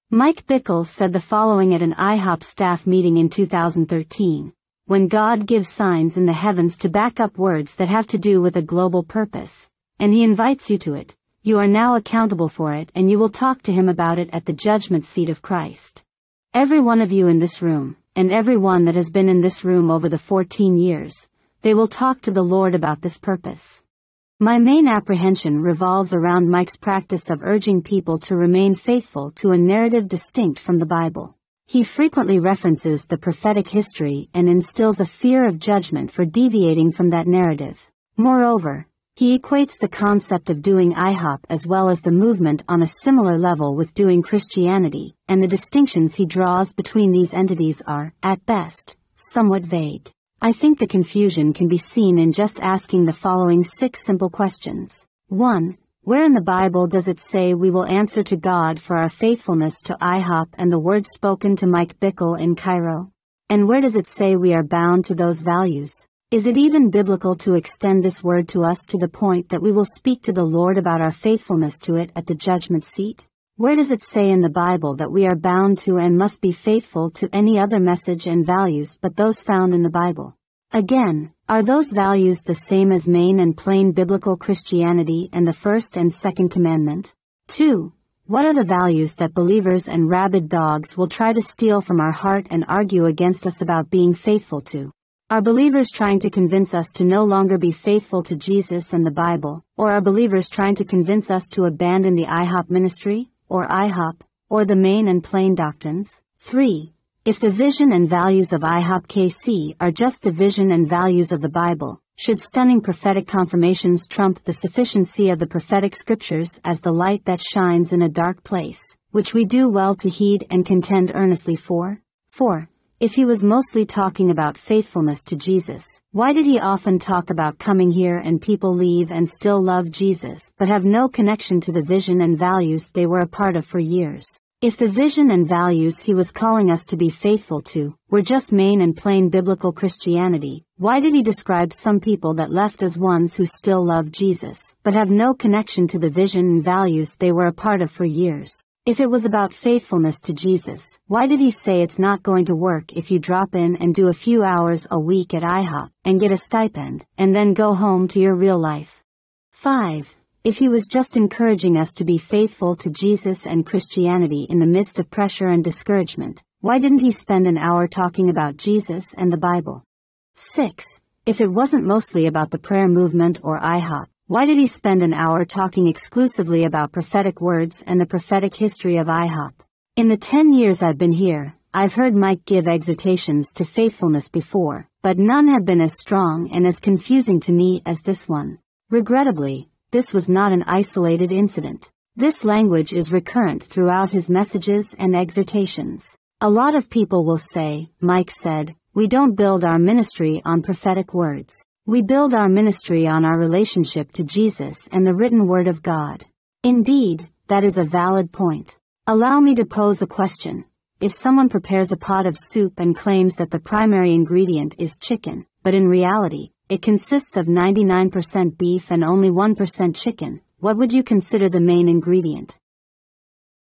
Mike Bickle said the following at an IHOP staff meeting in 2013. When God gives signs in the heavens to back up words that have to do with a global purpose, and He invites you to it, you are now accountable for it and you will talk to Him about it at the judgment seat of Christ. Every one of you in this room, and every one that has been in this room over the 14 years, they will talk to the Lord about this purpose. My main apprehension revolves around Mike's practice of urging people to remain faithful to a narrative distinct from the Bible. He frequently references the prophetic history and instills a fear of judgment for deviating from that narrative. Moreover, he equates the concept of doing IHOP as well as the movement on a similar level with doing Christianity, and the distinctions he draws between these entities are, at best, somewhat vague. I think the confusion can be seen in just asking the following 6 simple questions. 1. Where in the Bible does it say we will answer to God for our faithfulness to IHOP and the words spoken to Mike Bickle in Cairo? And where does it say we are bound to those values? Is it even biblical to extend this word to us to the point that we will speak to the Lord about our faithfulness to it at the judgment seat? Where does it say in the Bible that we are bound to and must be faithful to any other message and values but those found in the Bible? Again, are those values the same as main and plain biblical Christianity and the first and second commandment? 2. What are the values that believers and rabid dogs will try to steal from our heart and argue against us about being faithful to? Are believers trying to convince us to no longer be faithful to Jesus and the Bible, or are believers trying to convince us to abandon the IHOP ministry, or IHOP, or the main and plain doctrines? 3. If the vision and values of IHOP-KC are just the vision and values of the Bible, should stunning prophetic confirmations trump the sufficiency of the prophetic scriptures as the light that shines in a dark place, which we do well to heed and contend earnestly for? 4. If he was mostly talking about faithfulness to Jesus, why did he often talk about coming here and people leave and still love Jesus but have no connection to the vision and values they were a part of for years? If the vision and values he was calling us to be faithful to were just main and plain biblical Christianity, why did he describe some people that left as ones who still love Jesus but have no connection to the vision and values they were a part of for years? If it was about faithfulness to Jesus, why did he say it's not going to work if you drop in and do a few hours a week at IHOP and get a stipend, and then go home to your real life? 5. If he was just encouraging us to be faithful to Jesus and Christianity in the midst of pressure and discouragement, why didn't he spend an hour talking about Jesus and the Bible? 6. If it wasn't mostly about the prayer movement or IHOP, why did he spend an hour talking exclusively about prophetic words and the prophetic history of IHOP? In the 10 years I've been here, I've heard Mike give exhortations to faithfulness before, but none have been as strong and as confusing to me as this one. Regrettably, this was not an isolated incident. This language is recurrent throughout his messages and exhortations. A lot of people will say, Mike said, we don't build our ministry on prophetic words. We build our ministry on our relationship to Jesus and the written word of God. Indeed, that is a valid point. Allow me to pose a question. If someone prepares a pot of soup and claims that the primary ingredient is chicken, but in reality, it consists of 99% beef and only 1% chicken, what would you consider the main ingredient?